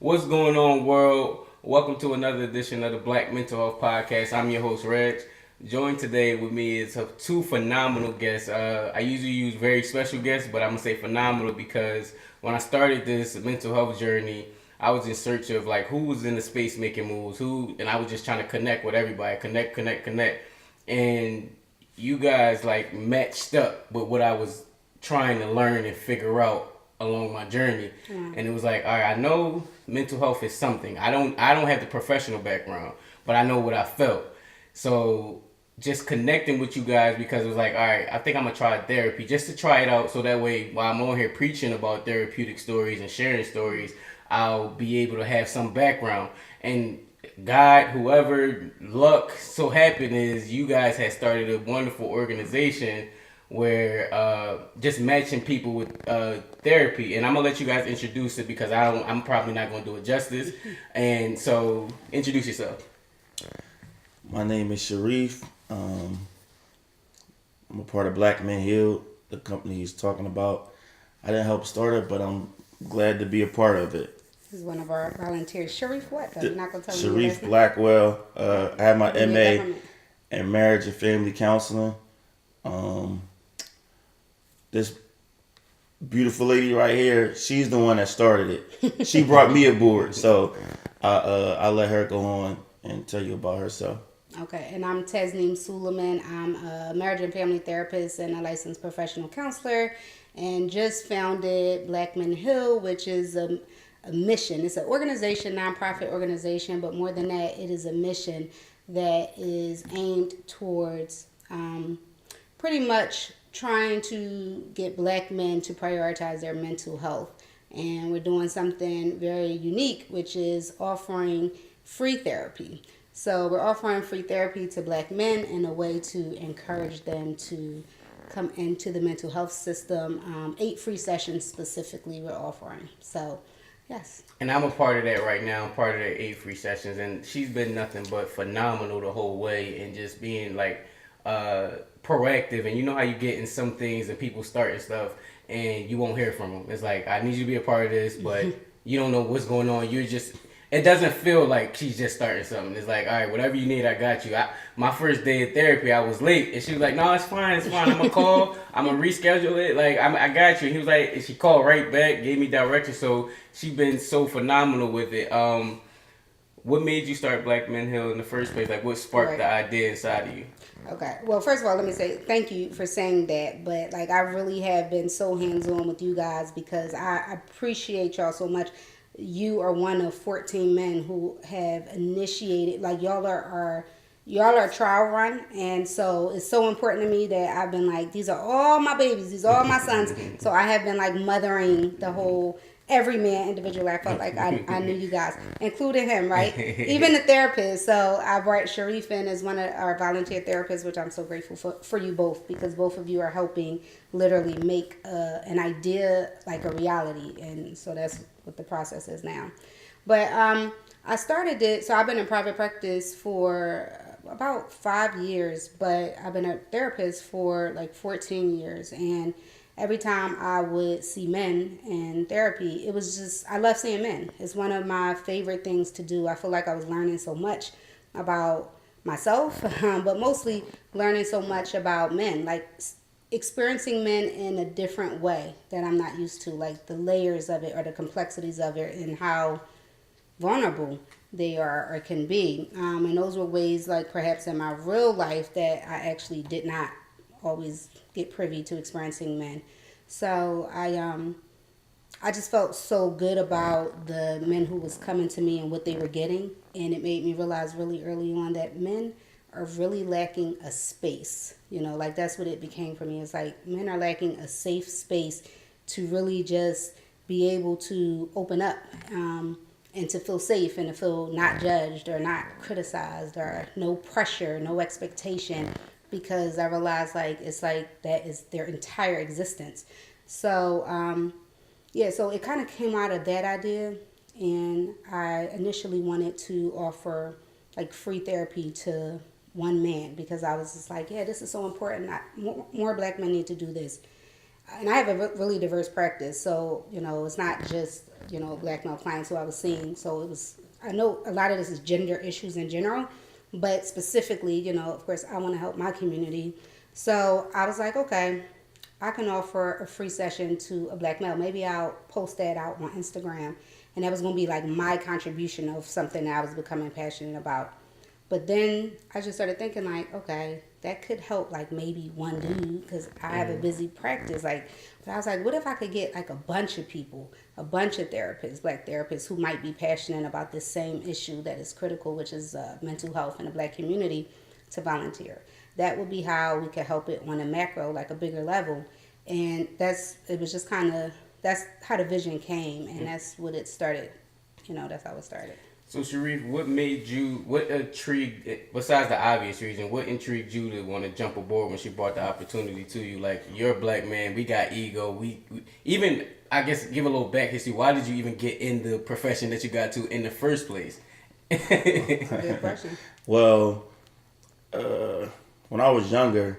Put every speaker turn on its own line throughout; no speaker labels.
What's going on, world? Welcome to another edition of the Black Mental Health Podcast. I'm your host, Reg. Joined today with me is two phenomenal guests. I usually use very special guests, but I'm going to say phenomenal because when I started this mental health journey, I was in search of like who was in the space making moves, and I was just trying to connect with everybody, connect. And you guys like matched up with what I was trying to learn and figure out along my journey. And it was like, all right, I know mental health is something. I don't have the professional background, but I know what I felt. So just connecting with you guys, because it was like, all right, I think I'm gonna try therapy just to try it out, so that way while I'm on here preaching about therapeutic stories and sharing stories, I'll be able to have some background. And God, whoever, luck, so happen is you guys had started a wonderful organization where just matching people with therapy. And I'm gonna let you guys introduce it because I'm probably not gonna do it justice. And so introduce yourself.
My name is Shariff. I'm a part of Black Men Healed, the company he's talking about. I didn't help start it, but I'm glad to be a part of it.
This is one of our volunteers. Shariff what? Though? You're not going to tell me
Shariff
your
Blackwell. I have my MA
government.
in marriage and family counseling. This beautiful lady right here, she's the one that started it. She brought me aboard, so I let her go on and tell you about herself.
Okay, and I'm Tasnim Sulaiman. I'm a marriage and family therapist and a licensed professional counselor, and just founded Black Men Hill, which is a mission. It's an organization, nonprofit organization, but more than that, it is a mission that is aimed towards pretty much trying to get Black men to prioritize their mental health. And we're doing something very unique, which is offering free therapy. So we're offering free therapy to Black men in a way to encourage them to come into the mental health system. 8 free sessions specifically we're offering. So, yes.
And I'm a part of that right now. I'm part of the 8 free sessions, and she's been nothing but phenomenal the whole way, and just being like proactive. And you know how you get in some things and people starting stuff and you won't hear from them. It's like, I need you to be a part of this, but you don't know what's going on. It doesn't feel like she's just starting something. It's like, all right, whatever you need, I got you. My first day of therapy, I was late, and she was like, no, it's fine. I'm gonna call, I'm gonna reschedule it. Like, I got you. And he was like, and she called right back, gave me directions. So she's been so phenomenal with it. What made you start Black Men Hill in the first place? Like, what sparked the idea inside of you?
Okay. Well, first of all, let me say thank you for saying that. But like, I really have been so hands-on with you guys because I appreciate y'all so much. You are one of 14 men who have initiated, like, y'all are a trial run, and so it's so important to me that I've been like, these are all my babies, these are all my sons. So I have been like mothering the whole every man individually. I felt like I knew you guys, including him, right? Even the therapist. So I brought Shariff in as one of our volunteer therapists, which I'm so grateful for you both, because both of you are helping literally make an idea like a reality. And so that's what the process is now. But I started it, so I've been in private practice for about 5 years, but I've been a therapist for like 14 years. And every time I would see men in therapy, it was just, I love seeing men. It's one of my favorite things to do. I feel like I was learning so much about myself, but mostly learning so much about men, like experiencing men in a different way that I'm not used to, like the layers of it or the complexities of it and how vulnerable they are or can be. And those were ways, like perhaps in my real life, that I actually did not always get privy to experiencing men. So I just felt so good about the men who was coming to me and what they were getting, and it made me realize really early on that men are really lacking a space. You know, like that's what it became for me. It's like men are lacking a safe space to really just be able to open up and to feel safe and to feel not judged or not criticized or no pressure, no expectation, because I realized like it's like that is their entire existence. So so it kind of came out of that idea, and I initially wanted to offer like free therapy to one man because I was just like, yeah, this is so important. More Black men need to do this. and I have a really diverse practice. So, it's not just, black male clients who I was seeing. So I know a lot of this is gender issues in general, but specifically, of course, I want to help my community. So I was like, okay, I can offer a free session to a black male. Maybe I'll post that out on Instagram. And that was going to be like my contribution of something that I was becoming passionate about. But then I just started thinking like, okay, that could help like maybe one dude because I have a busy practice. But I was like, what if I could get like a bunch of people, a bunch of therapists, black therapists who might be passionate about this same issue that is critical, which is mental health in the black community, to volunteer. That would be how we could help it on a macro, like a bigger level. And that's how the vision came, and that's what it started. That's how it started.
So Sharif, what intrigued, besides the obvious reason, what intrigued you to want to jump aboard when she brought the opportunity to you? Like, you're a black man, we got ego, we even, I guess, give a little back history. Why did you even get in the profession that you got to in the first place?
Good question.
Well, when I was younger,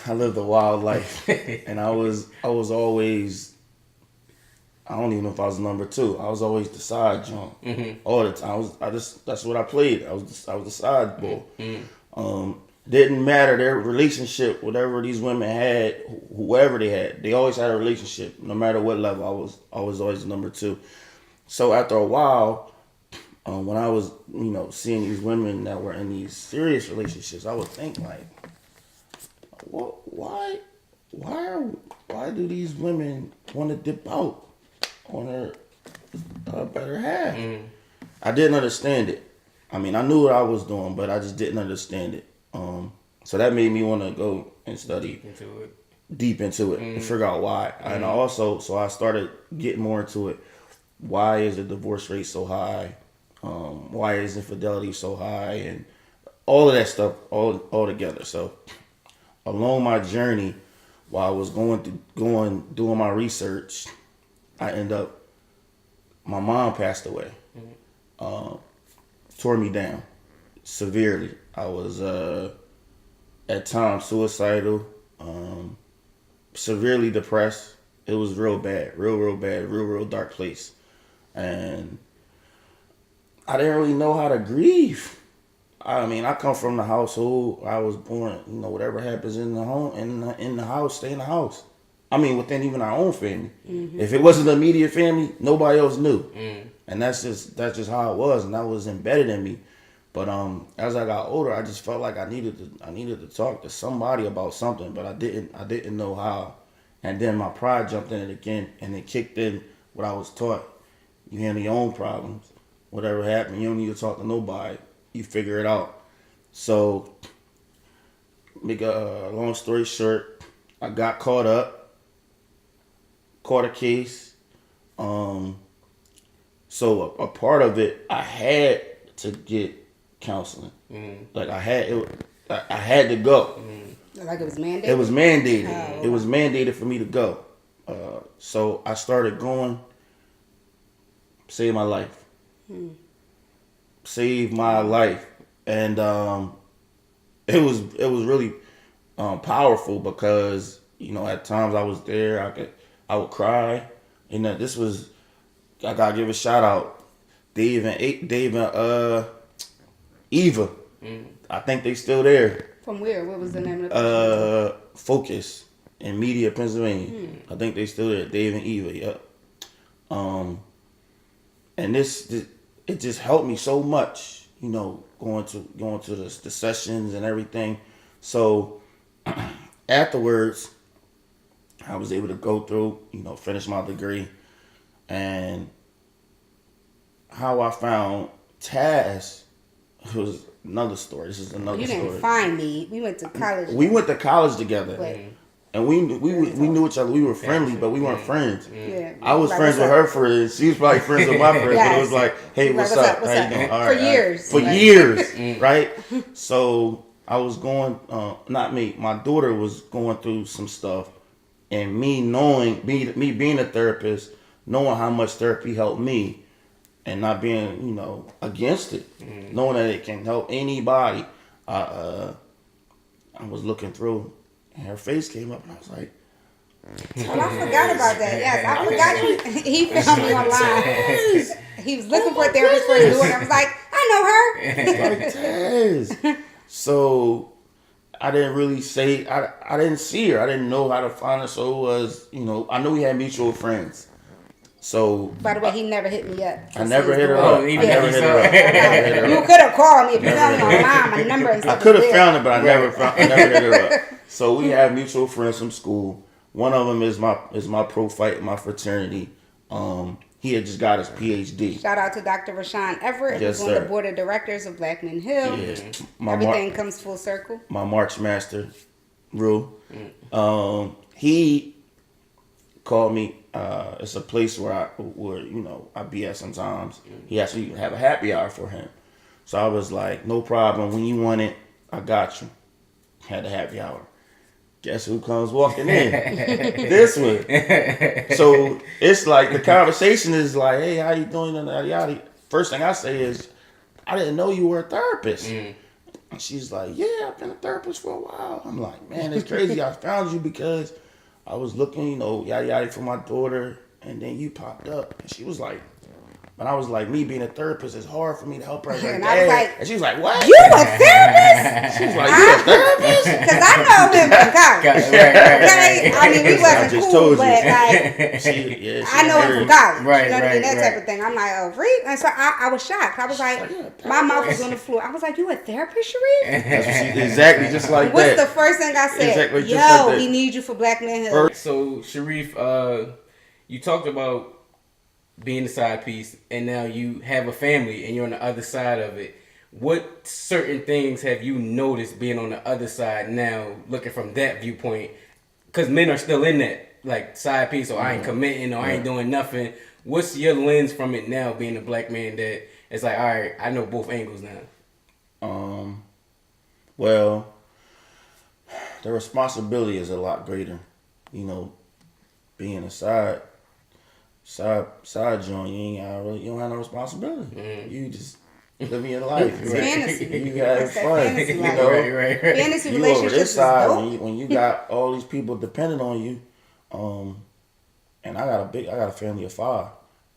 I lived a wild life, and I was always, I don't even know if I was number two. I was always the side jump all the time. That's what I played. I was the side ball. Didn't matter their relationship, whatever these women had, whoever they had, they always had a relationship. No matter what level, I was always number two. So after a while, when I was seeing these women that were in these serious relationships, I would think like, well, why do these women want to dip out on her better half? I didn't understand it. I mean, I knew what I was doing, but I just didn't understand it. So that made me want to go and study deep into it and figure out why. And so I started getting more into it. Why is the divorce rate so high? Why is infidelity so high? And all of that stuff all together. So along my journey, while I was doing my research, I end up, my mom passed away. Tore me down severely. I was at times suicidal, severely depressed. It was real bad, real dark place. And I didn't really know how to grieve. I mean, I come from the household. I was born, whatever happens in the home, in the house, stay in the house. I mean, within even our own family. If it wasn't the immediate family, nobody else knew. And that's just how it was, and that was embedded in me. But as I got older, I just felt like I needed to talk to somebody about something, but I didn't know how. And then my pride jumped in it again, and it kicked in what I was taught. You handle your own problems. Whatever happened, you don't need to talk to nobody. You figure it out. So, make a long story short, I got caught a case. So a part of it, I had to get counseling. Like I had to go.
Like it was mandated?
It was mandated.
Oh.
It was mandated for me to go. So I started going. Saved my life. Saved my life. And it was really powerful because at times I was there. I would cry. This was, I gotta give a shout out, Dave and Eva. I think they still there.
From where? What was the name of the
Focus in Media, Pennsylvania. I think they still there. Dave and Eva. Yep. And this it just helped me so much. Going to the sessions and everything. So afterwards, I was able to go through, finish my degree. And how I found Taz was another story. This is another story.
You didn't find me. We went to college.
We went to college together.
But,
and we knew each other. We were friendly, but we weren't friends.
yeah.
I was
like,
friends with her friends. She was probably friends with my friends.
Yes.
But it was like, hey, what's up?
What's
How
up?
you doing?
For years.
For
Like-
years, right? So I was going, not me, my daughter was going through some stuff. And me being a therapist, knowing how much therapy helped me, and not being, against it, knowing that it can help anybody, I was looking through, and her face came up, and I was like,
Well, I forgot about that. Yes, I forgot he found me online. He was looking for a therapist for his daughter. I was like, I know her.
Like, Taz. So I didn't really say, I didn't see her. I didn't know how to find her. So it was, I knew we had mutual friends. So,
by the way, he never hit me up.
I never hit her up.
You
could have called me if you found me online. My number and stuff.
I could have found it, but I never hit her up. So we have mutual friends from school. One of them is my pro fight, my fraternity. He had just got his PhD.
Shout out to Dr. Rashawn Everett,
yes,
who's on the board of directors of Black Men Hill.
Yeah.
Everything comes full circle.
My March Master, Rue. He called me. It's a place where I be at sometimes. He actually have a happy hour for him. So I was like, no problem. When you want it, I got you. Had a happy hour. Guess who comes walking in? This one. So it's like the conversation is like, hey, how you doing? And first thing I say is, I didn't know you were a therapist. And she's like, yeah, I've been a therapist for a while. I'm like, man, it's crazy. I found you because I was looking, yada yada for my daughter, and then you popped up. And she was like, but I was like, me being a therapist, it's hard for me to help her.
And I was like,
and she was like, what?
You a therapist?
She was like, you a therapist?
Because I know him from college. Okay? I mean, we wasn't cool, but like, I know him from college.
Right,
you know what I mean? That type
right.
of thing. I'm like, oh, really? And so I was shocked. I was like, my mouth was on the floor. I was like, you a therapist, Shariff?
Exactly, just like
What's
that.
the first thing I said?
Exactly, just
Yo,
like that.
we need you for Black Men Hill.
So, Shariff, you talked about being the side piece, and now you have a family, and you're on the other side of it. What certain things have you noticed being on the other side now, looking from that viewpoint? Because men are still in that, like, side piece, or I ain't committing, or I ain't doing nothing. What's your lens from it now, being a black man, that it's like, all right, I know both angles now?
Well, the responsibility is a lot greater. Being a side joint, you don't have no responsibility. You just living your life.
It's fantasy.
You having fun.
Fantasy life.
Right.
Fantasy
You over
relationships
this
is
side
dope.
when you got all these people depending on you, and I got a family of 5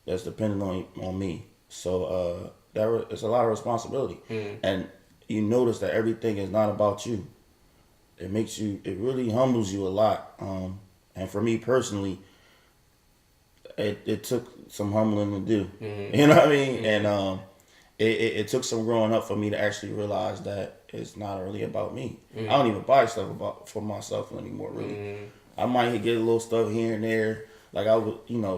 that's depending on me. So it's a lot of responsibility, and you notice that everything is not about you. It really humbles you a lot. And for me personally, it took some humbling to do. You know what I mean? And it took some growing up for me to actually realize that it's not really about me. I don't even buy stuff for myself anymore, really. I might get a little stuff here and there. Like I was,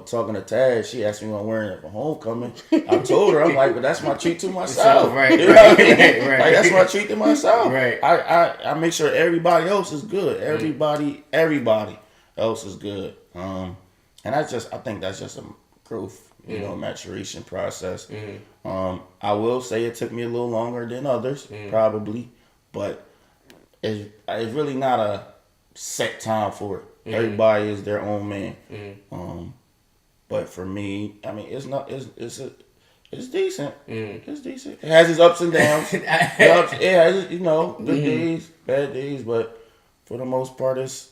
talking to Taz, she asked me what I'm wearing it for homecoming. I told her, I'm like, but that's my treat to myself.
Right,
you know what I mean?
right.
Like that's my treat to myself.
Right.
I make sure everybody else is good. Everybody else is good. And I think that's just a growth, maturation process. I will say it took me a little longer than others, probably, but it's really not a set time for it. Everybody is their own man. But for me, I mean, it's decent. It's decent. It has its ups and downs. It has, good days, bad days, but for the most part, it's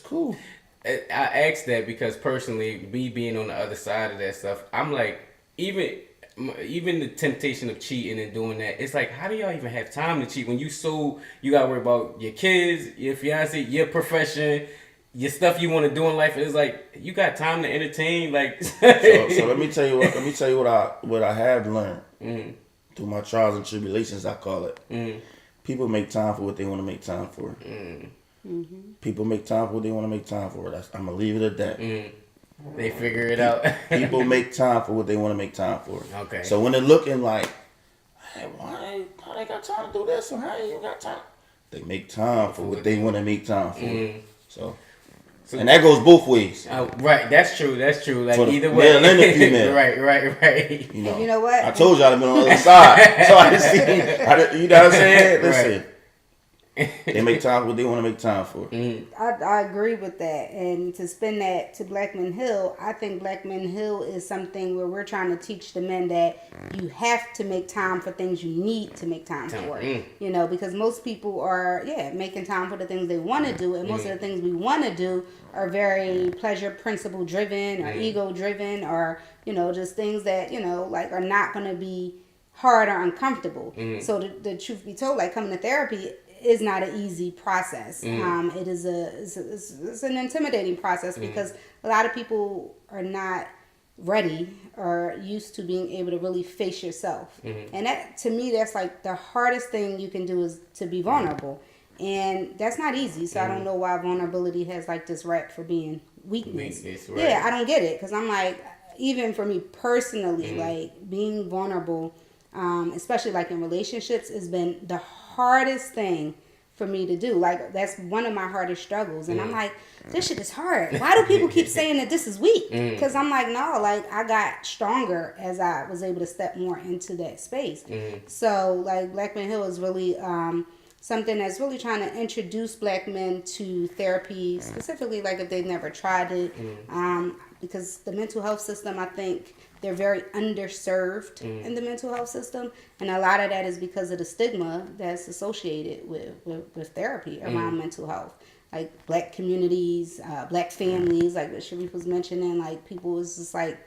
cool.
I asked that because personally, me being on the other side of that stuff, I'm like, even the temptation of cheating and doing that, it's like, how do y'all even have time to cheat when you gotta worry about your kids, your fiance, your profession, your stuff you want to do in life? It's like, you got time to entertain, like.
So let me tell you what I have learned through my trials and tribulations, I call it. People make time for what they want to make time for. People make time for what they want to make time for. I'm gonna leave it at that.
They figure it out.
People make time for what they want to make time for.
Okay.
So when they're looking like, hey, how they got time to do this, or how you got time? They make time for what they want to make time for. So and that goes both ways.
Right, that's true. Like either way.
Male and the female.
Right.
You know what?
I told y'all I've been on the other side. So I didn't see, you know what I'm saying? Listen, They make time for what they want to make time for.
I agree with that. And to spin that to Black Men Hill, I think Black Men Hill is something where we're trying to teach the men that you have to make time for things you need to make time for. You know, because most people are, making time for the things they want to do. And most of the things we want to do are very pleasure principle driven or ego driven, or, you know, just things that, you know, like are not going to be hard or uncomfortable. So the truth be told, like coming to therapy is not an easy process. It is it's an intimidating process because a lot of people are not ready or used to being able to really face yourself. And that, to me, that's like the hardest thing you can do is to be vulnerable. And that's not easy. So I don't know why vulnerability has like this rap for being weakness.
Right.
Yeah, I don't get it. Because I'm like, even for me personally, like being vulnerable, especially like in relationships, has been the hardest thing for me to do. Like, that's one of my hardest struggles. And I'm like, this shit is hard. Why do people keep saying that this is weak? Because I'm like, no, like, I got stronger as I was able to step more into that space. So, like, Black Men Hill is really something that's really trying to introduce Black men to therapy, specifically, like, if they've never tried it. Because the mental health system, I think, they're very underserved in the mental health system, and a lot of that is because of the stigma that's associated with therapy around mental health. Like Black communities, Black families, like what Shariff was mentioning, like people is just like,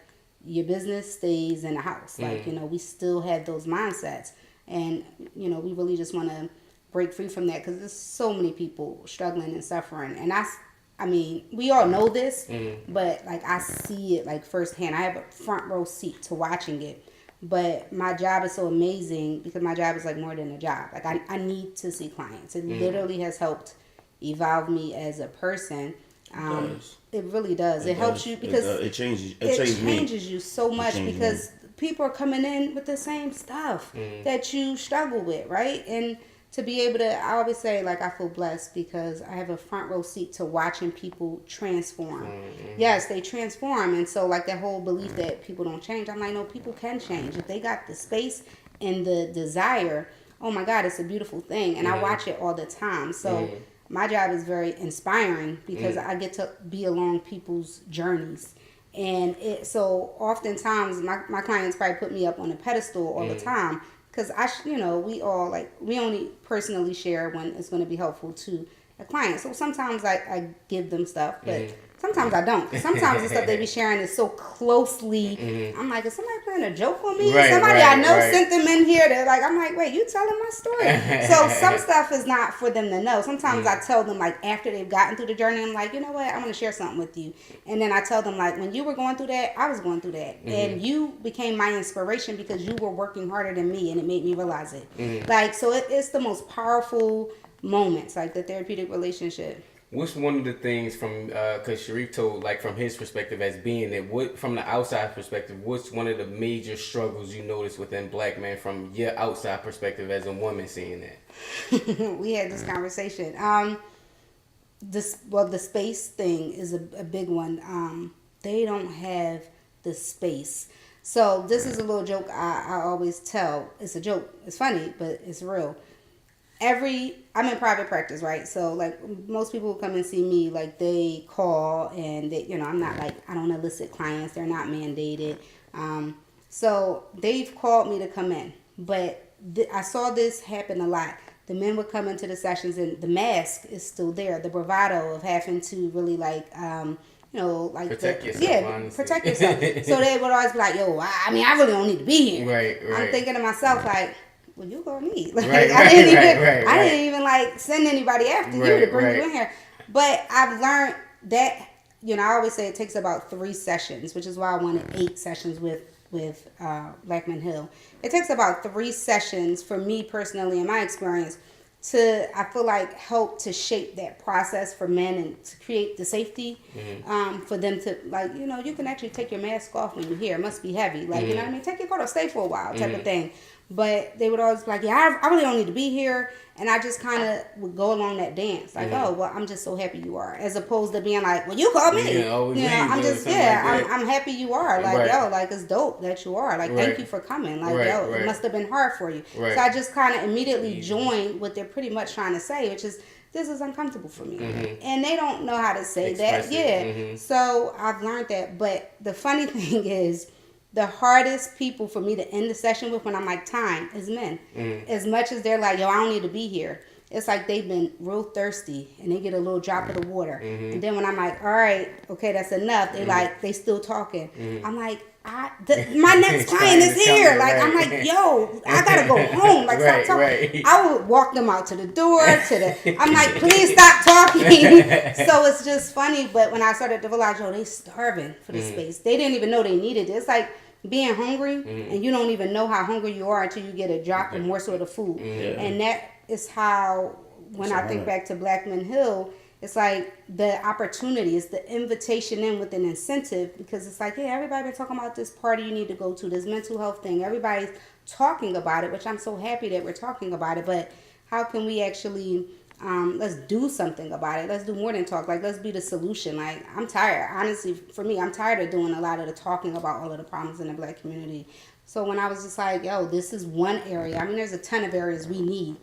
your business stays in the house. Like, you know, we still have those mindsets, and, you know, we really just want to break free from that because there's so many people struggling and suffering. And I mean, we all know this, but like I see it like firsthand. I have a front row seat to watching it. But my job is so amazing because my job is like more than a job. Like I need to see clients. It literally has helped evolve me as a person. It really does. It helps you because
it changes.
It
changed me.
changes you so much because people are coming in with the same stuff that you struggle with, right? And to be able to, I always say, like, I feel blessed because I have a front row seat to watching people transform. Yes, they transform. And so, like, that whole belief that people don't change, I'm like, no, people can change. If they got the space and the desire, oh, my God, it's a beautiful thing. And I watch it all the time. So my job is very inspiring because I get to be along people's journeys. And so oftentimes, my clients probably put me up on a pedestal all the time. Because we all we only personally share when it's going to be helpful to a client. So sometimes I give them stuff, but sometimes I don't. Sometimes the stuff they be sharing is so closely. I'm like, is somebody playing a joke on me? Somebody I know sent them in here. They're like, I'm like, wait, you telling my story? So some stuff is not for them to know. Sometimes I tell them like after they've gotten through the journey, I'm like, you know what? I'm going to share something with you. And then I tell them like, when you were going through that, I was going through that. And you became my inspiration because you were working harder than me and it made me realize it. Like, so it's the most powerful moments, like the therapeutic relationship.
What's one of the things from, because Shariff told, like, from his perspective as being it, what, from the outside perspective, what's one of the major struggles you notice within Black men from your outside perspective as a woman seeing that?
We had this conversation. The space thing is a big one. They don't have the space. So this is a little joke I always tell. It's a joke. It's funny, but it's real. I'm in private practice, right? So like most people who come and see me, like they call and they, I'm not like, I don't elicit clients. They're not mandated. So they've called me to come in, but I saw this happen a lot. The men would come into the sessions and the mask is still there. The bravado of having to really protect yourself. Protect yourself. So they would always be like, yo, I really don't need to be here.
Right.
I'm thinking to myself like, well, you call me. Like,
I
didn't even like send anybody after you to bring you in here. But I've learned that, I always say it takes about 3 sessions, which is why I wanted 8 sessions with Black Men Hill. It takes about 3 sessions for me personally, in my experience, to, I feel like, help to shape that process for men and to create the safety for them to, like, you can actually take your mask off when you're here. It must be heavy. Like, you know what I mean? Take your coat off, stay for a while type of thing. But they would always be like, yeah, I really don't need to be here. And I just kind of would go along that dance. Like, oh, well, I'm just so happy you are. As opposed to being like, well, you called me. I'm just, I'm happy you are. Like, yo, like, it's dope that you are. Like, thank you for coming. Like, yo, it must have been hard for you. So I just kind of immediately joined what they're pretty much trying to say, which is, this is uncomfortable for me. And they don't know how to say that. Yeah. So I've learned that. But the funny thing is, the hardest people for me to end the session with when I'm like, time, is men. As much as they're like, yo, I don't need to be here. It's like they've been real thirsty and they get a little drop of the water. And then when I'm like, all right, okay, that's enough. They like, they still talking. I'm like, my next client is here. Like, I'm like, yo, I gotta go home. Like, stop talking. I would walk them out to the door, I'm like, please stop talking. So it's just funny. But when I started to realize, yo, they starving for the space. They didn't even know they needed it. It's like being hungry and you don't even know how hungry you are until you get a drop of more sort of food. And that is how, when I think back to Black Men Hill, it's like the opportunity, it's the invitation in with an incentive, because it's like, yeah, everybody been talking about this party you need to go to, this mental health thing. Everybody's talking about it, which I'm so happy that we're talking about it. But how can we actually, let's do something about it. Let's do more than talk. Like, let's be the solution. Like, I'm tired. Honestly, for me, I'm tired of doing a lot of the talking about all of the problems in the Black community. So when I was just like, yo, this is one area. I mean, there's a ton of areas we need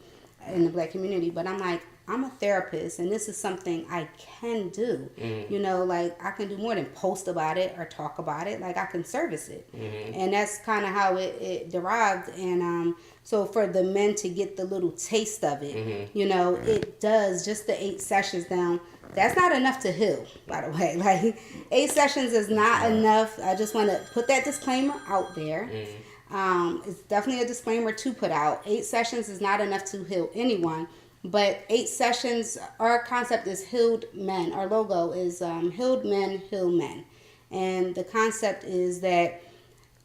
in the Black community, but I'm like, I'm a therapist and this is something I can do. You know, like, I can do more than post about it or talk about it. Like, I can service it. And that's kind of how it derived. And so for the men to get the little taste of it, you know, it does, just the 8 sessions down. That's not enough to heal, by the way. Like, 8 sessions is not enough. I just want to put that disclaimer out there. It's definitely a disclaimer to put out. 8 sessions is not enough to heal anyone. But 8 sessions, our concept is healed men. Our logo is healed men, heal men. And the concept is that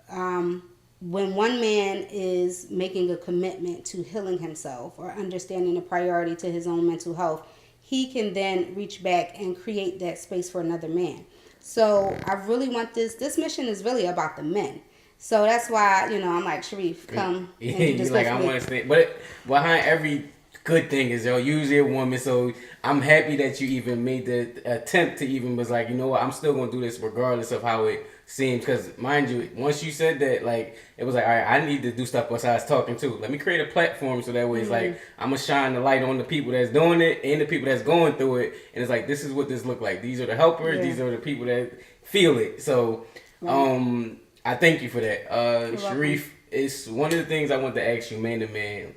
when one man is making a commitment to healing himself or understanding the priority to his own mental health, he can then reach back and create that space for another man. So I really want this mission is really about the men. So that's why, you know, I'm like, Shariff, come and do this.
Like, I want to stay. But behind every good thing is, usually a woman. So I'm happy that you even made the attempt to even was like, you know what, I'm still going to do this regardless of how it seems. Because mind you, once you said that, like, it was like, all right, I need to do stuff besides talking too. Let me create a platform so that way it's like, I'm going to shine the light on the people that's doing it and the people that's going through it. And it's like, this is what this look like. These are the helpers. These are the people that feel it. So I thank you for that. Shariff, it's one of the things I want to ask you, man to man.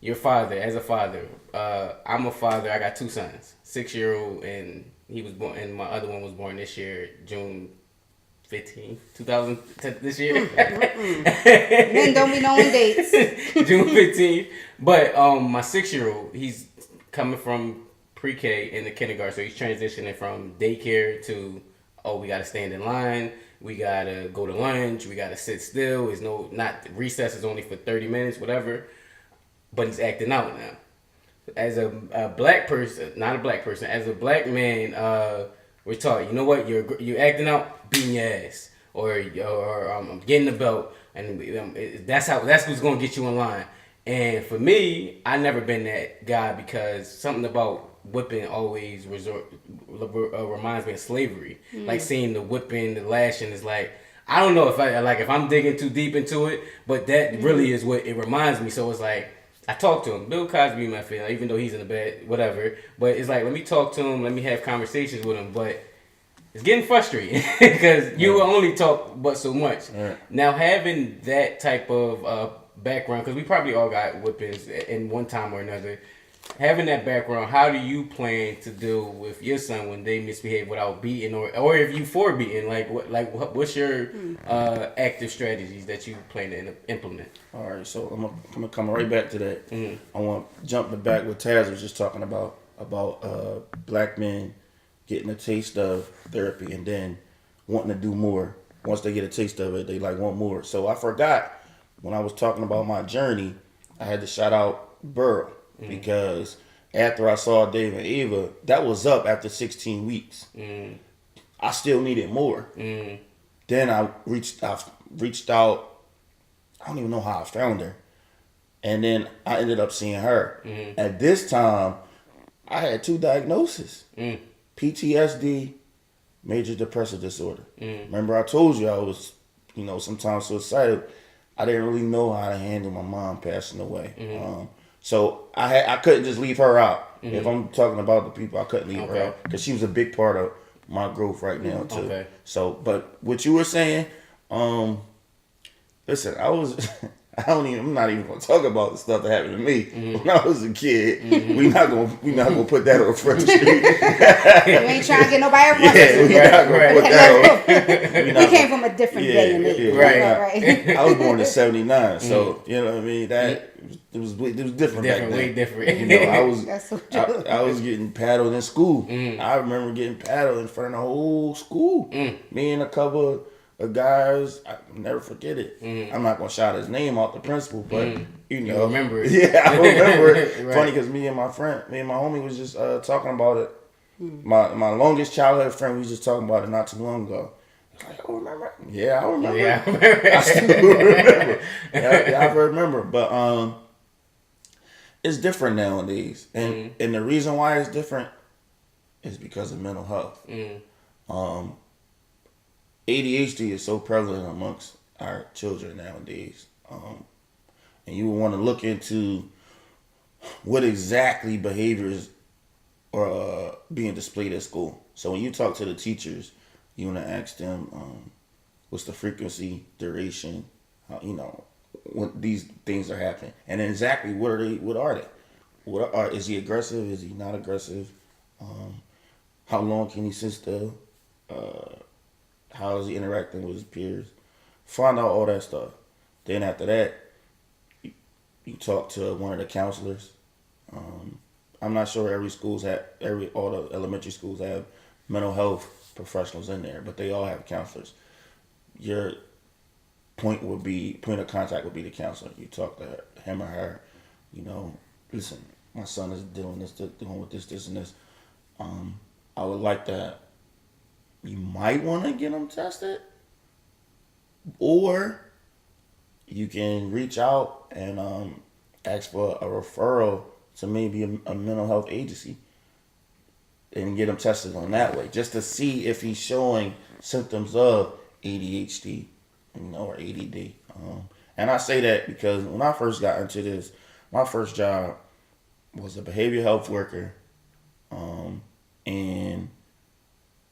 Your father, as a father, I'm a father. I got 2 sons, 6-year-old, and he was born, and my other one was born this year, June 15th, 2000. This year.
Men don't be knowing dates.
June 15th. But my 6-year-old, he's coming from pre-K into kindergarten, so he's transitioning from daycare to, we gotta stand in line. We gotta go to lunch. We gotta sit still. Recess is only for 30 minutes, whatever. But he's acting out now. As a black person, not a black person, as a black man, we're taught, you know what, you're acting out, beating your ass, or getting the belt, and that's what's gonna get you in line. And for me, I never been that guy, because something about whipping always reminds me of slavery. Like, seeing the whipping, the lashing is like, I don't know if I'm digging too deep into it, but that really is what it reminds me. So it's like, I talk to him. Bill Cosby, my favorite, even though he's in the bed, whatever. But it's like, let me talk to him. Let me have conversations with him. But it's getting frustrating because you will only talk but so much. Now, having that type of background, because we probably all got whippings in one time or another. Having that background, how do you plan to deal with your son when they misbehave without beating, or if you for beating? What's your active strategies that you plan to implement?
All right, so I'm gonna come right back to that. I want to jump back what Taz was just talking about black men getting a taste of therapy and then wanting to do more. Once they get a taste of it, they want more. So I forgot when I was talking about my journey, I had to shout out Burl. Because after I saw Dave and Eva, that was up after 16 weeks. I still needed more. Then I reached out I don't even know how I found her. And then I ended up seeing her. At this time, I had 2 diagnoses. PTSD, major depressive disorder. Remember I told you I was, sometimes suicidal. I didn't really know how to handle my mom passing away. So I couldn't just leave her out. If I'm talking about the people, I couldn't leave her out. Because she was a big part of my growth right now, too.
Okay.
So, but what you were saying, listen, I'm not even gonna talk about the stuff that happened to me when I was a kid. We not gonna put that on Front Street.
You ain't trying to get nobody references.
We're not gonna put that on.
We came from a different day and age.
Right.
I was born in '79, so you know what I mean. That it was different back then.
Way different.
I was
That's so true.
I was getting paddled in school. I remember getting paddled in front of the whole school. Me and a couple of guys, I'll never forget it. I'm not gonna shout his name out, the principal, but
You remember it.
Yeah, I remember it.
Right.
Funny because me and my homie was just talking about it. My longest childhood friend, we was just talking about it not too long ago. Like, oh, remember? Yeah, I remember.
Yeah, I remember.
I still remember. Yeah, I remember. But it's different nowadays, and the reason why it's different is because of mental health. ADHD is so prevalent amongst our children nowadays, and you would want to look into what exactly behaviors are being displayed at school. So when you talk to the teachers, you want to ask them what's the frequency, duration, when these things are happening, and then exactly what are they? Is he aggressive? Is he not aggressive? How long can he sit still? How is he interacting with his peers? Find out all that stuff. Then after that, you talk to one of the counselors. I'm not sure all the elementary schools have mental health professionals in there, but they all have counselors. Your point of contact would be the counselor. You talk to him or her. Listen, my son is dealing with this, and this. I would like that. You might want to get them tested, or you can reach out and ask for a referral to maybe a mental health agency and get them tested on that way, just to see if he's showing symptoms of ADHD, or ADD. And I say that because when I first got into this, my first job was a behavioral health worker, and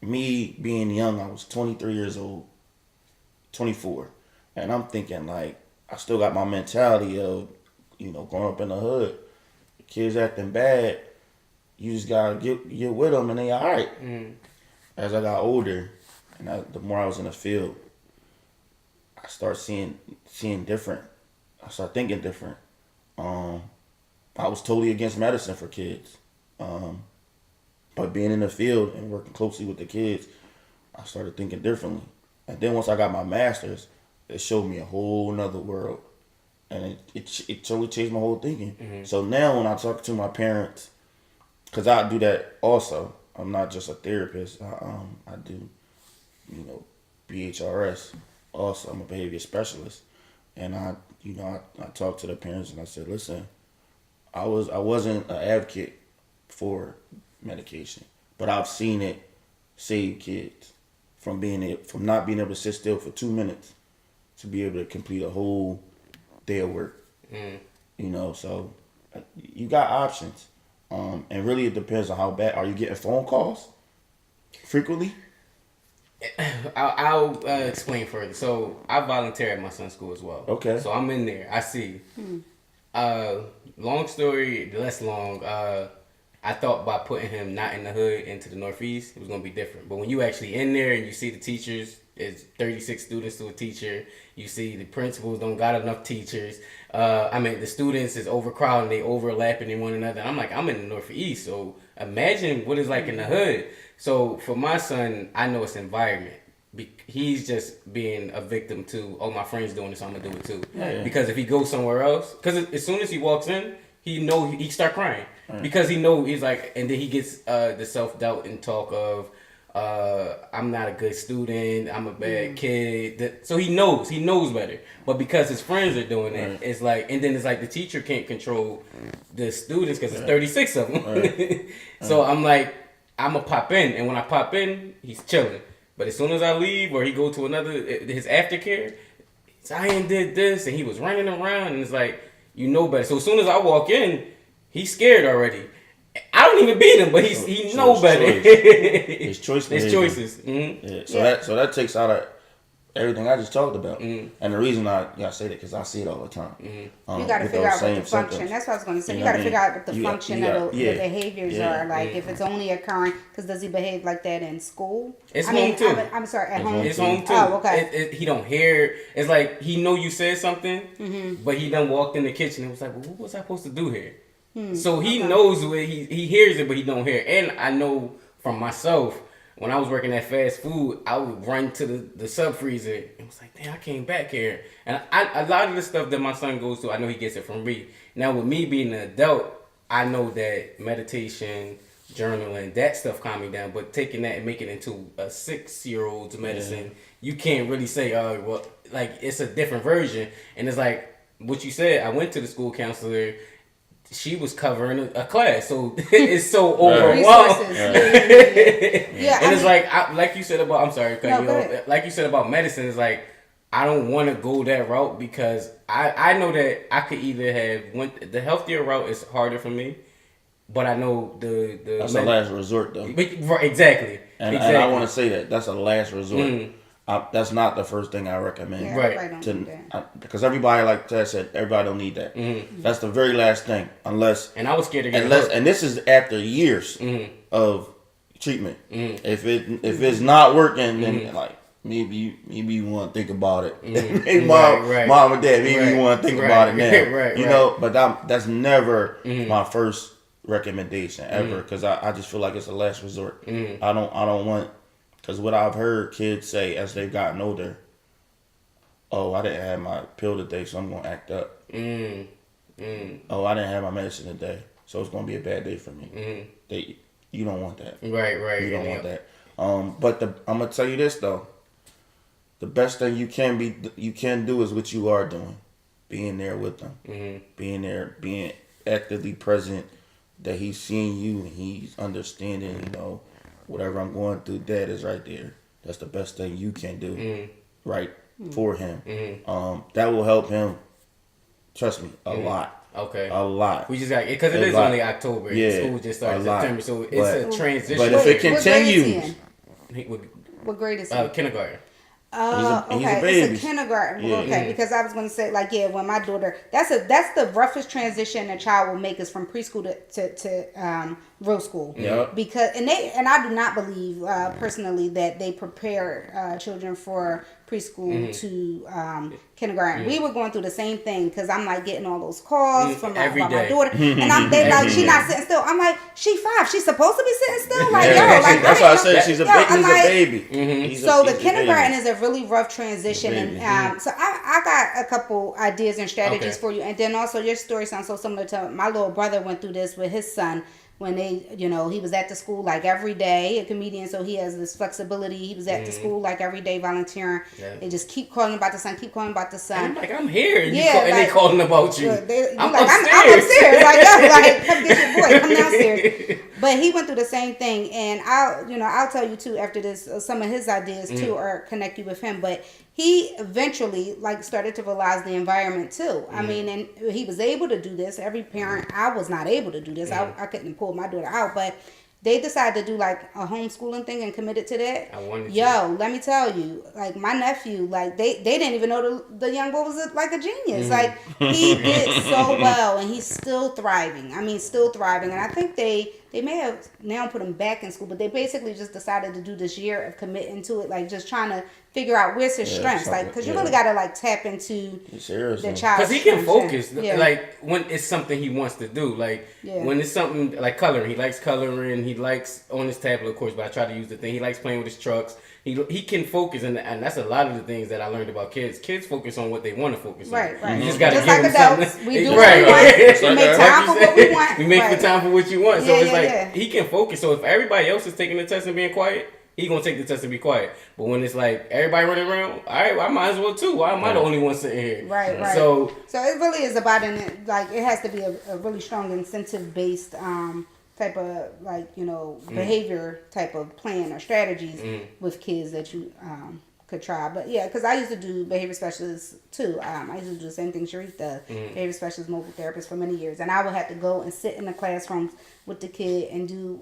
me being young, I was 23 years old, 24. And I'm thinking, like, I still got my mentality of, growing up in the hood. Kids acting bad, you just got to get with them and they all right. As I got older, and the more I was in the field, I started seeing different. I started thinking different. I was totally against medicine for kids. But being in the field and working closely with the kids, I started thinking differently. And then once I got my master's, it showed me a whole nother world. And it totally changed my whole thinking. So now when I talk to my parents, because I do that also. I'm not just a therapist. I do, BHRS also. I'm a behavior specialist. And I talked to the parents and I said, listen, I wasn't an advocate for medication, but I've seen it save kids from not being able to sit still for 2 minutes to be able to complete a whole day of work. So you got options, and really it depends on how bad. Are you getting phone calls frequently?
I'll explain further. So I volunteer at my son's school as well.
Okay.
So I'm in there. I see. Long story, less long. I thought by putting him not in the hood into the Northeast, it was going to be different. But when you actually in there and you see the teachers, it's 36 students to a teacher. You see the principals don't got enough teachers. The students is overcrowding, they overlapping in one another. I'm like, I'm in the Northeast, so imagine what it's like in the hood. So for my son, I know it's environment. He's just being a victim to, my friend's doing this, so I'm going to do it too.
Yeah.
Because if he goes somewhere else, because as soon as he walks in, he start crying. Because he know he's like, and then he gets the self-doubt and talk of, I'm not a good student. I'm a bad kid. So he knows better. But because his friends are doing it, it's like, and then it's like the teacher can't control the students because it's 36 of them. So I'm like, I'm gonna pop in, and when I pop in, he's chilling. But as soon as I leave or he go to his aftercare, Zion did this and he was running around, and it's like, you know better. So as soon as I walk in, he's scared already. I don't even beat him, but he knows better.
His choice.
His choices. Mm-hmm.
Yeah. So that takes out of everything I just talked about. And the reason I say that because I see it all the time.
You got to figure out what the function.
Symptoms.
That's what I was going to say. You got to figure out what the function of the behaviors are. Like if it's only occurring because does he behave like that in school?
It's home too.
I'm sorry, at home.
It's home too.
Oh, okay.
He don't hear. It's like he know you said something, but he done walked in the kitchen and was like, well, what was I supposed to do here? So he knows where he hears it, but he don't hear it. And I know from myself, when I was working at fast food, I would run to the sub freezer and was like, damn, I came back here. And a lot of the stuff that my son goes to, I know he gets it from me. Now with me being an adult, I know that meditation, journaling, that stuff calm me down. But taking that and making it into a 6-year-old's medicine, you can't really say, oh, well, like it's a different version. And it's like what you said, I went to the school counselor. She was covering a class, so it's so overwhelmed.
Yeah,
and it's like you said about. I'm sorry, like you said about medicine. It's like I don't want to go that route because I know that I could either have the healthier route is harder for me, but I know the
that's a last resort though.
Exactly.
And I want to say that's a last resort. That's not the first thing I recommend.
Yeah,
right. Because everybody, like Ted said, everybody don't need that. That's the very last thing. Unless.
And I was scared to get
and this is after years of treatment. If it's not working, then like maybe you want to think about it. Maybe mom and dad, maybe you want to think about it now. You know, but that's never my first recommendation ever because I just feel like it's a last resort. I don't want. Because what I've heard kids say as they've gotten older, oh, I didn't have my pill today, so I'm going to act up. Oh, I didn't have my medicine today, so it's going to be a bad day for me. You don't want that.
Right.
You don't want that. But I'm going to tell you this, though. The best thing you can do is what you are doing. Being there with them. Being there, being actively present, that he's seeing you and he's understanding, you know, whatever I'm going through, Dad is right there. That's the best thing you can do, right, for him. That will help him. Trust me, a lot.
Okay.
A lot.
We just got because it is only October. Yeah. School just started September, so it's a transition.
But if it continues,
what grade is he?
Kindergarten.
Okay.
He's a baby.
It's a kindergarten. Yeah. Okay, because I was going to say, like, when my daughter, that's the roughest transition a child will make is from preschool to real school.
Yeah.
Because and I do not believe personally that they prepare children for preschool to kindergarten. We were going through the same thing because I'm like getting all those calls from my daughter, and they like she's not sitting still. I'm like, she 5, she's supposed to be sitting still. Like like
that's why I said she's a baby.
So the kindergarten is a really rough transition, and so I got a couple ideas and strategies for you, and then also your story sounds so similar to my little brother went through this with his son. When they, he was at the school like every day, a comedian, so he has this flexibility. He was at the school like every day volunteering. Yeah. They just keep calling about the son, And I'm
like, I'm here. And they calling about you.
I'm upstairs. Like, come get your boy. Come downstairs. But he went through the same thing. And I'll tell you too, after this, some of his ideas too, or connect you with him. But he eventually started to realize the environment too. I mean, and he was able to do this. Every parent, I was not able to do this. I couldn't pull my daughter out, but they decided to do like a homeschooling thing and committed to that. Let me tell you, like my nephew, like they didn't even know the young boy was like a genius. Like he did so well, and he's still thriving. And I think they may have now put him back in school, but they basically just decided to do this year of committing to it, like just trying to figure out where's his strengths, like because you really got to like tap into the child
because he can focus like when it's something he wants to do, like when it's something like coloring. He likes coloring. He likes on his tablet, of course, but I try to use the thing. He likes playing with his trucks. He can focus, and that's a lot of the things that I learned about kids. Kids focus on what they want to focus on. Right. You just got to give them
adults,
something.
We do what we want. We make time for what we want.
We make the time for what you want. So it's like he can focus. So if everybody else is taking the test and being quiet, he gonna take the test and be quiet. But when it's like everybody running around, all right, well, I might as well too. Why am I the only one sitting here?
Right, right.
So
it really is about it has to be a really strong incentive based type of behavior type of plan or strategies with kids that you could try. But yeah, because I used to do behavior specialists too. I used to do the same thing Shariff does, behavior specialist, mobile therapist for many years. And I would have to go and sit in the classrooms with the kid and do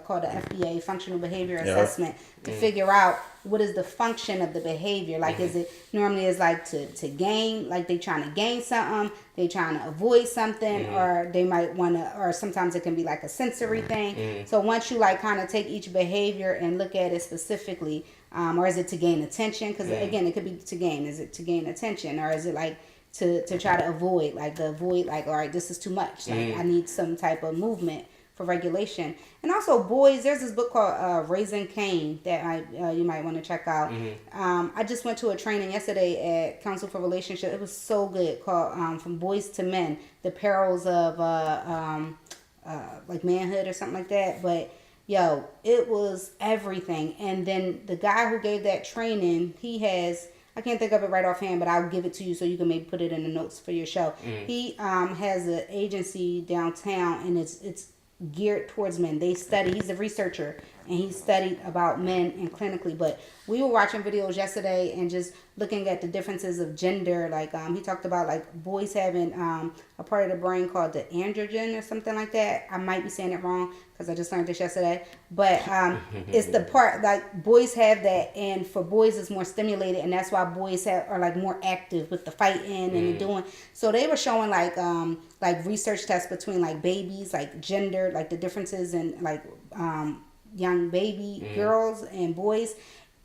called the FBA, functional behavior assessment, to figure out what is the function of the behavior. Like, is it normally is like to gain, like they trying to gain something, they trying to avoid something, or they might want to, or sometimes it can be like a sensory thing. So once you like kind of take each behavior and look at it specifically, or is it to gain attention? Because again, it could be to gain. Is it to gain attention, or is it like to try to avoid? Like all right, this is too much. Like I need some type of movement for regulation. And also, boys, there's this book called Raising Cain that you might want to check out. I just went to a training yesterday at Council for Relationship. It was so good, called From Boys to Men: The Perils of like Manhood or something like that. But yo, it was everything. And then the guy who gave that training, he has, I can't think of it right offhand, but I'll give it to you so you can maybe put it in the notes for your show. He has an agency downtown, and it's geared towards men. They study, he's a researcher, and he studied about men and clinically. But we were watching videos yesterday and just looking at the differences of gender. Like he talked about like boys having a part of the brain called the androgen or something like that. I might be saying it wrong because I just learned this yesterday. But it's the part, like boys have that, and for boys it's more stimulated, and that's why boys are like more active with the fighting and the doing. So they were showing like research tests between like babies, like gender, like the differences in like young baby girls and boys,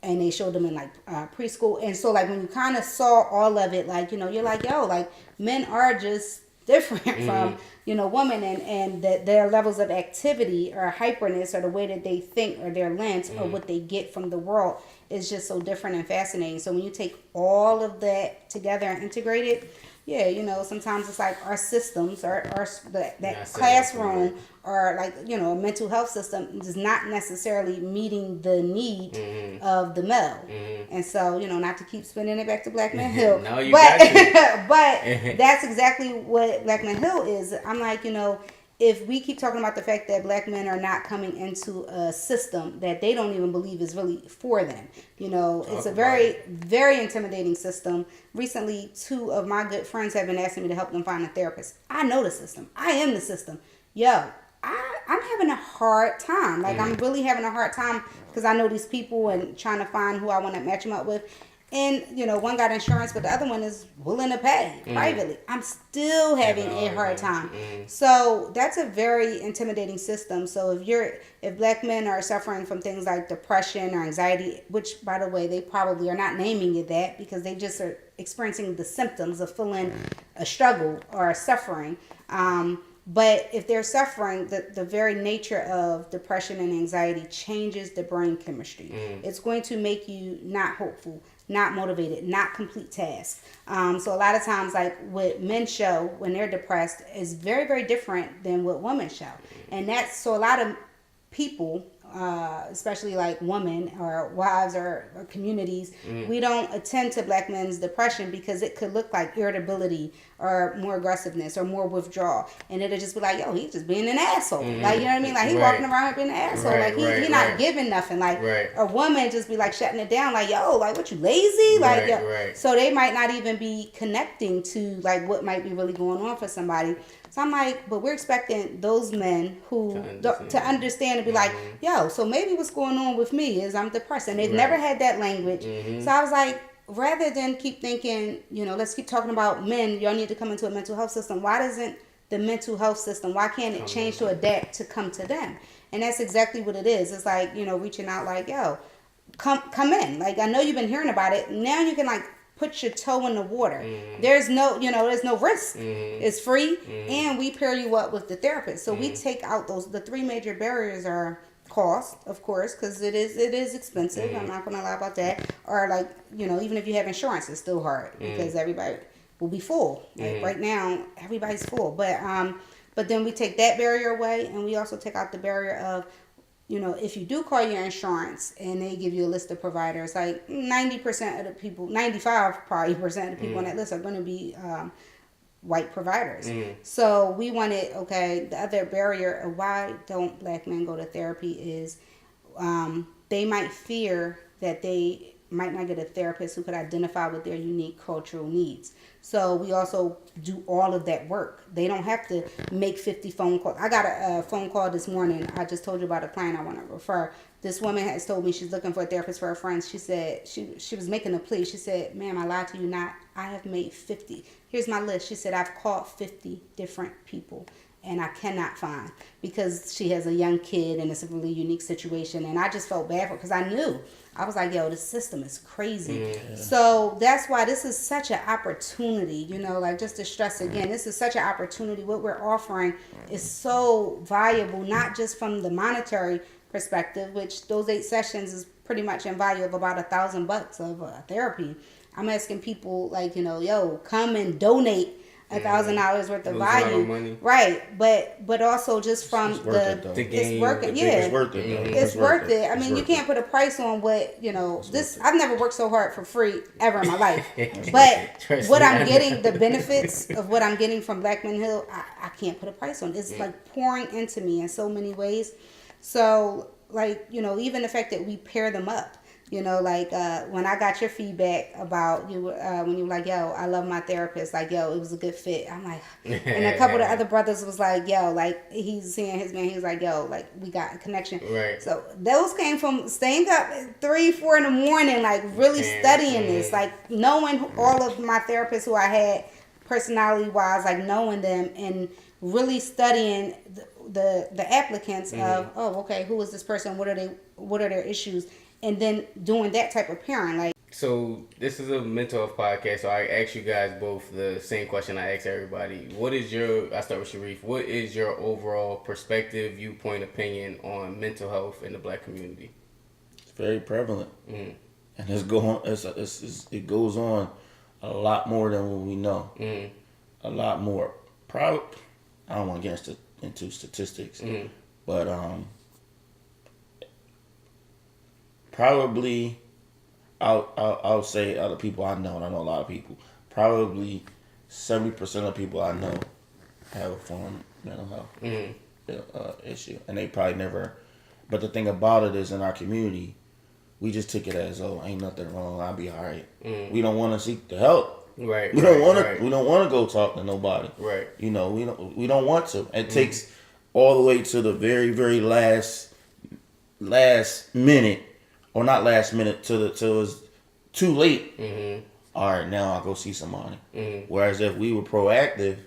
and they showed them in like preschool. And so like when you kind of saw all of it, like, you know, you're like, yo, like men are just different from, you know, women, and that their levels of activity or hyperness or the way that they think or their lens or what they get from the world is just so different and fascinating. So when you take all of that together and integrate it, yeah, you know, sometimes it's like our systems or that classroom or like, you know, a mental health system is not necessarily meeting the need of the male. And so, you know, not to keep spinning it back to Black Man Hill.
No, you got to.
But that's exactly what Black Man Hill is. I'm like, you know, if we keep talking about the fact that Black men are not coming into a system that they don't even believe is really for them, you know, it's a very, very intimidating system. Recently, 2 of my good friends have been asking me to help them find a therapist. I know the system. I am the system. Yo, I'm having a hard time. Like, I'm really having a hard time because I know these people and trying to find who I want to match them up with. And, you know, one got insurance, but the other one is willing to pay privately. I'm still having a hard time. So that's a very intimidating system. So if Black men are suffering from things like depression or anxiety, which, by the way, they probably are not naming it that because they just are experiencing the symptoms of feeling a struggle or suffering. But if they're suffering, the very nature of depression and anxiety changes the brain chemistry. It's going to make you not hopeful, not motivated, not complete tasks. So a lot of times, like what men show when they're depressed is very, very different than what women show. And that's, so a lot of people, especially like women or wives or communities, we don't attend to Black men's depression because it could look like irritability or more aggressiveness or more withdrawal, and it'll just be like, yo, he's just being an asshole. Like, you know what I mean? Like, he walking around being an asshole. Like, he not giving nothing. Like, a woman just be like shutting it down. Like, yo, like, what, you lazy? Like, yo. So they might not even be connecting to like what might be really going on for somebody. So I'm like, but we're expecting those men who to understand and be like, yo, so maybe what's going on with me is I'm depressed, and they've never had that language. So I was like, rather than keep thinking, you know, let's keep talking about men, y'all need to come into a mental health system. Why doesn't the mental health system, why can't it change to adapt to come to them? And that's exactly what it is. It's like, you know, reaching out like, yo, come in. Like, I know you've been hearing about it. Now you can like put your toe in the water. There's no, you know, there's no risk. It's free, and we pair you up with the therapist. So we take out the 3 major barriers are cost, of course, because it is expensive. I'm not gonna lie about that. Or like, you know, even if you have insurance, it's still hard because everybody will be full. Like right now, everybody's full. But then we take that barrier away, and we also take out the barrier of if you do call your insurance and they give you a list of providers, like 90% of the people, 95 probably percent of the people on that list are going to be white providers. So we wanted, the other barrier of why don't black men go to therapy is they might fear that they might not get a therapist who could identify with their unique cultural needs. So we also do all of that work. They don't have to make 50 phone calls. I got a phone call this morning. I just told you about a client I want to refer. This woman has told me she's looking for a therapist for her friends. She said she was making a plea. She said, ma'am, I lied to you not. I have made 50. Here's my list. She said, I've called 50 different people and I cannot find, because she has a young kid and it's a really unique situation. And I just felt bad for her because I knew. I was like, yo, this system is crazy. Yeah. So that's why this is such an opportunity, just to stress again, this is such an opportunity. What we're offering is so valuable, not just from the monetary perspective, which those 8 sessions is pretty much in value of about $1,000 of therapy. I'm asking people come and donate $1,000 worth of value, right? But also just from it's working. It's worth it. It's worth it. I mean, you can't put a price on what this. I've never worked so hard for free ever in my life. But what I'm getting, the benefits of what I'm getting from Black Men Hill, I can't put a price on. It's like pouring into me in so many ways. So even the fact that we pair them up. When I got your feedback about you, when you were like, yo, I love my therapist, like, yo, it was a good fit. I'm like, and a couple of the other brothers was like, yo, like, he's seeing his man, he was like, yo, like, we got a connection. Right. So those came from staying up at 3, 4 in the morning, like, really studying this, like, knowing all of my therapists who I had personality-wise, like, knowing them and really studying the applicants of, who is this person? What are their issues? And then doing that type of pairing,
So this is a mental health podcast, so I ask you guys both the same question I ask everybody. I start with Shariff. What is your overall perspective, viewpoint, opinion on mental health in the Black community?
It's very prevalent, and it goes on a lot more than what we know. A lot more. Probably, I don't want to get into statistics, but probably, I'll say other people I know, and I know a lot of people, probably 70% of people I know have a form of mental health issue. And they probably never, but the thing about it is in our community, we just take it as, ain't nothing wrong, I'll be all right. We don't want to seek the help.
Right.
We don't want to. We don't want to go talk to nobody.
Right.
We don't want to. It takes all the way to the very, very last minute. Or not last minute till it's too late. All right, now I'll go see somebody. Whereas if we were proactive,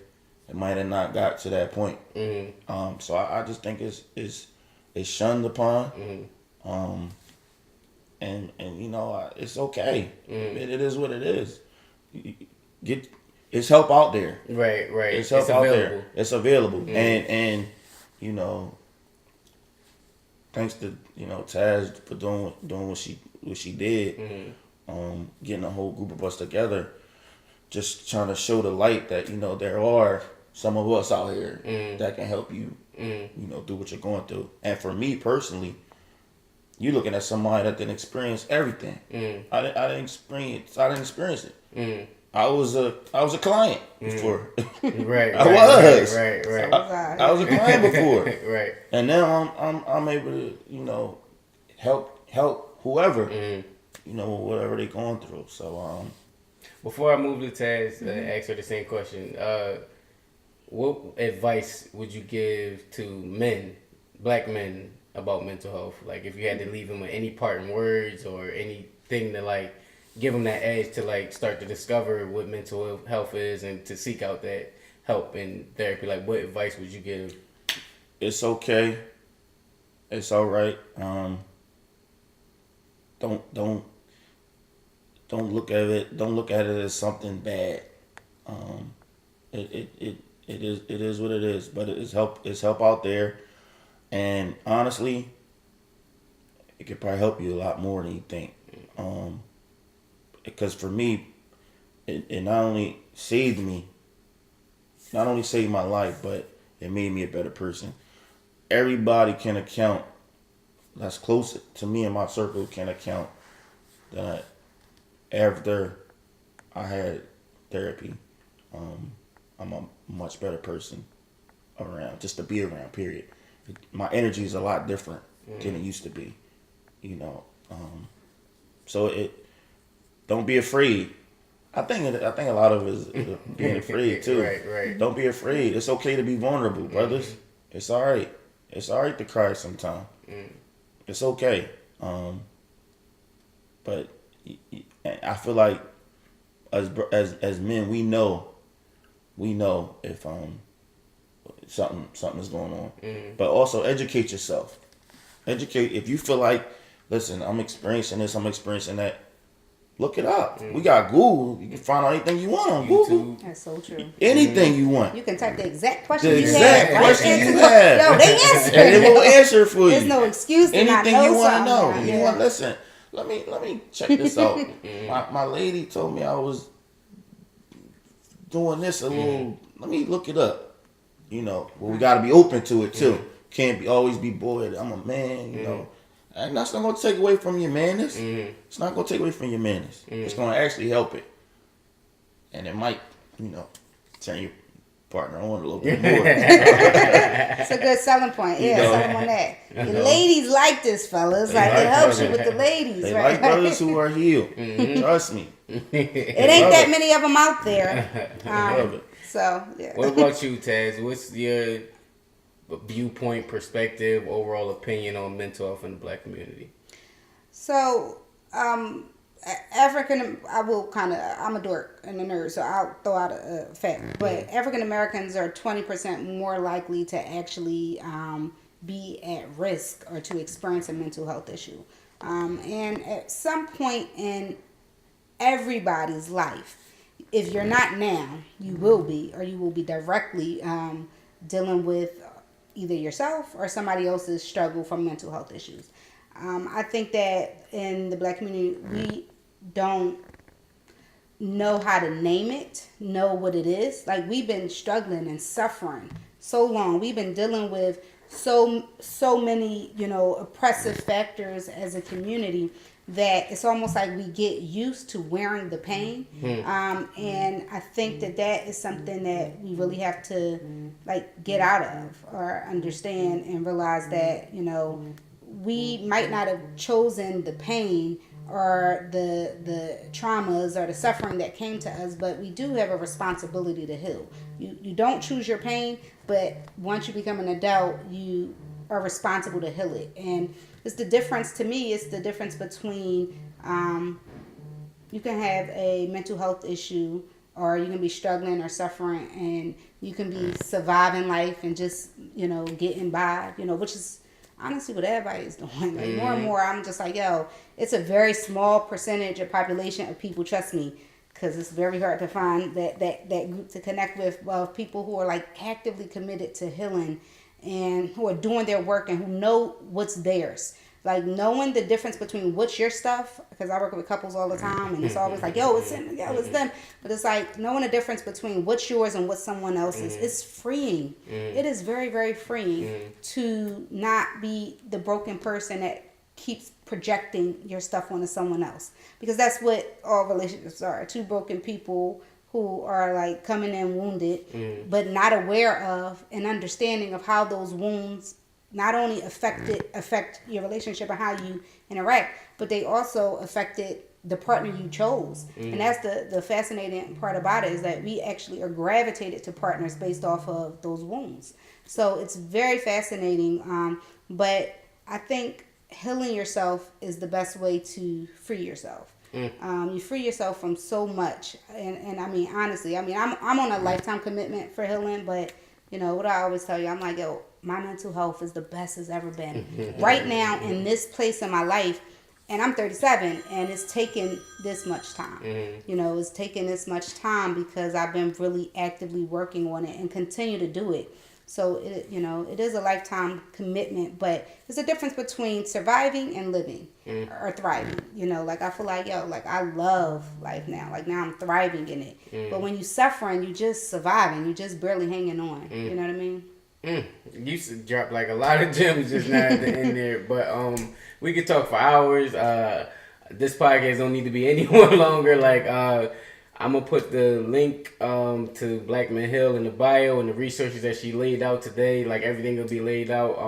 it might have not got to that point. So I just think it's shunned upon. And it's okay. It is what it is. It's help out there.
Right.
It's help out there. It's available. And thanks to Taz for doing what she did, getting a whole group of us together, just trying to show the light that there are some of us out here that can help you, do what you're going through. And for me personally, you looking at somebody that didn't experience everything. I didn't experience it. I was a client before.
Right.
I was.
Right.
I was a client before.
Right.
And now I'm able to, help whoever, whatever they're going through. So
before I move to Taz, ask her the same question. What advice would you give to Black men, about mental health? Like, if you had to leave them with any parting words or anything to give them that edge to start to discover what mental health is and to seek out that help in therapy, what advice would you give?
It's okay. It's all right. Don't look at it. Don't look at it as something bad. It is what it is. But it's help out there, and honestly, it could probably help you a lot more than you think. Because for me, it not only saved my life, but it made me a better person. Everybody can account that's close to me in my circle can account that after I had therapy, I'm a much better person around, just to be around, period. My energy is a lot different than it used to be, you know. So don't be afraid. I think a lot of it is being afraid too.
Right.
Don't be afraid. It's okay to be vulnerable, brothers. It's all right. It's all right to cry sometimes. It's okay. But I feel like as men, we know if something is going on. But also educate yourself. Educate if you feel like, listen, I'm experiencing this, I'm experiencing that. Look it up. We got Google. You can find out anything you want on Google.
That's so true.
Anything you want.
You can type the exact question
The
you
exact
have.
question you
Yo,
have.
they answer.
And it will answer for you.
There's no excuse to not
Anything
know
you want to know.
something.
You
Yeah.
want listen. Let me check this out. My lady told me I was doing this a little. Let me look it up. You know, well, we got to be open to it too. Can't always be bored. I'm a man. You know, and that's not gonna take away from your manners. It's not gonna take away from your manners. It's gonna actually help it, and it might, turn your partner on a little bit more.
It's a good selling point. Yeah,
know.
sell them on that. The ladies like this, fellas.
They
Like, it
like
helps you
brothers.
with the ladies,
They
right?
like brothers who are healed. Trust me.
It ain't that many of them out there.
Love it.
So, yeah.
What about you, Taz? What's your viewpoint, perspective, overall opinion on mental health in the Black community?
So, I'm a dork and a nerd, so I'll throw out a fact. But African Americans are 20% more likely to actually be at risk or to experience a mental health issue. And at some point in everybody's life, if you're not now, you will be, or you will be directly dealing with either yourself or somebody else's struggle from mental health issues. I think that in the Black community, we don't know how to name it, know what it is. Like, we've been struggling and suffering so long. We've been dealing with so many, oppressive factors as a community that it's almost like we get used to wearing the pain. And I think that is something that we really have to get out of or understand and realize that, we might not have chosen the pain or the traumas or the suffering that came to us, but we do have a responsibility to heal. You don't choose your pain, but once you become an adult, you are responsible to heal it. And it's the difference, to me, it's the difference between you can have a mental health issue, or you can be struggling or suffering, and you can be surviving life and just, getting by, which is honestly what everybody is doing. Like, more and more, I'm just like, it's a very small percentage of population of people, trust me, because it's very hard to find that group to connect with, of people who are actively committed to healing and who are doing their work and who know what's theirs. Like, knowing the difference between what's your stuff, because I work with couples all the time, and it's always like, it's them, it's them. But it's like knowing the difference between what's yours and what's someone else's. It's freeing. It is very, very freeing to not be the broken person that keeps projecting your stuff onto someone else. Because that's what all relationships are. Two broken people who are coming in wounded, but not aware of and understanding of how those wounds not only affect your relationship and how you interact, but they also affected the partner you chose. And that's the fascinating part about it, is that we actually are gravitated to partners based off of those wounds. So it's very fascinating. But I think healing yourself is the best way to free yourself. You free yourself from so much. And I mean, honestly, I'm on a lifetime commitment for healing, but what I always tell you, I'm like, my mental health is the best it's ever been. Right now, in this place in my life, and I'm 37, and it's taken this much time. It's taken this much time because I've been really actively working on it and continue to do it. So, it is a lifetime commitment, but there's a difference between surviving and living or thriving. I feel like, I love life now. Now I'm thriving in it. But when you suffering, you just surviving. You just barely hanging on. You know what I mean?
You used to drop like a lot of gems just now at the end there, but we could talk for hours. This podcast don't need to be any more longer. Like I'm gonna put the link to Blackman Hill in the bio and the resources that she laid out today. Like everything will be laid out.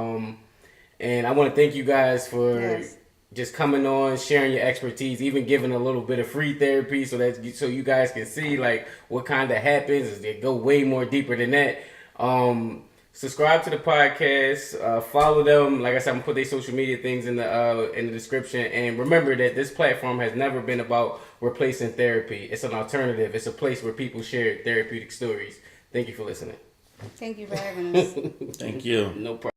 And I want to thank you guys for just coming on, sharing your expertise, even giving a little bit of free therapy so you guys can see like what kind of happens. They go way more deeper than that. Subscribe to the podcast, follow them. Like I said, I'm gonna put their social media things in the description. And remember that this platform has never been about replacing therapy. It's an alternative. It's a place where people share therapeutic stories. Thank you for listening.
Thank you for having us.
Thank you.
No problem.